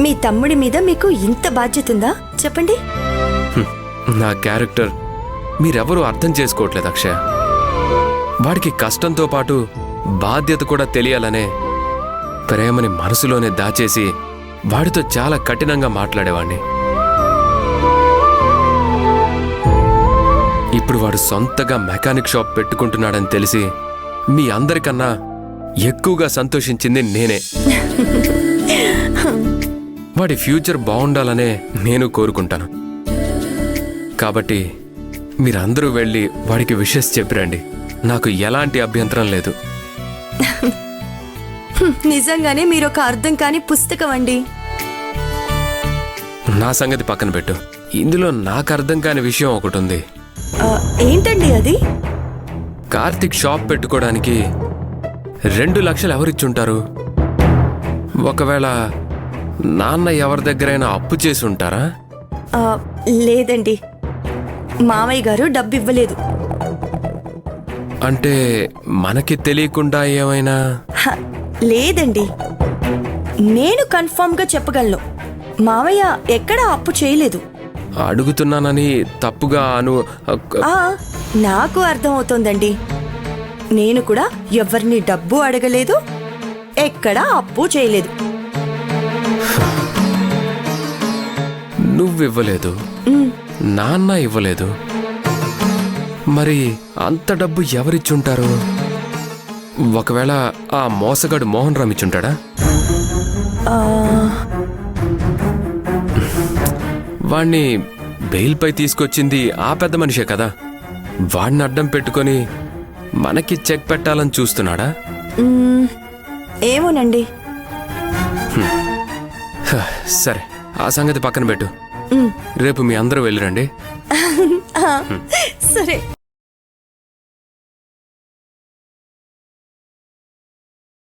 మీ తమ్ముడి మీద మీకు ఇంత బాధ్యత ఉందా చెప్పండి. నా క్యారెక్టర్ మీరెవరూ అర్థం చేసుకోవట్లేదు అక్షయ. వాడికి కష్టంతో పాటు బాధ్యత కూడా తెలియాలనే ప్రేమని మనసులోనే దాచేసి వాడితో చాలా కఠినంగా మాట్లాడేవాణ్ణి. ఇప్పుడు వాడు సొంతగా మెకానిక్ షాప్ పెట్టుకుంటున్నాడని తెలిసి మీ అందరికన్నా ఎక్కువగా సంతోషించింది నేనే. వాడి ఫ్యూచర్ బాగుండాలనే నేను కోరుకుంటాను. కాబట్టి మీరందరూ వెళ్ళి వాడికి విషెస్ చెప్పిరండి. నాకు ఎలాంటి అభ్యంతరం లేదు. నిజంగానే మీరు ఒక అర్థం కాని పుస్తకం అండి. నా సంగతి పక్కన పెట్టు. ఇందులో నాకు అర్థం కాని విషయం ఒకటి ఉంది. ఏంటండి అది? కార్తిక్ షాప్ పెట్టుకోవడానికి 2 లక్షలు ఎవరిచ్చుంటారు? ఒకవేళ నాన్న ఎవరి దగ్గరైనా అప్పు చేసి ఉంటారా? లేదండి, మామయ్య గారు డబ్బు ఇవ్వలేదు. అంటే మనకి తెలియకుండా ఏమైనా? లేదండి, నేను కన్ఫర్మ్ గా చెప్పగలను, మామయ్య ఎక్కడా అప్పు చేయలేదు. అడుగుతున్నానని తప్పుగా నాకు అర్థమవుతోందండి. నేను కూడా ఎవరిని డబ్బు అడగలేదు, ఎక్కడా అప్పు చేయలేదు. నువ్వివ్వలేదు, నాన్న ఇవ్వలేదు, మరి అంత డబ్బు ఎవరిచ్చుంటారు? ఒకవేళ ఆ మోసగాడు మోహన్ రామ్ ఇచ్చుంటాడా? వాణ్ణి బెయిల్పై తీసుకొచ్చింది ఆ పెద్ద మనిషే కదా. వాణ్ణి అడ్డం పెట్టుకొని మనకి చెక్ పెట్టాలని చూస్తున్నాడా? ఏమోనండి. సరే, ఆ సంగతి పక్కన పెట్టు. రేపు మీ అందరూ వెళ్ళిరండి. సరే.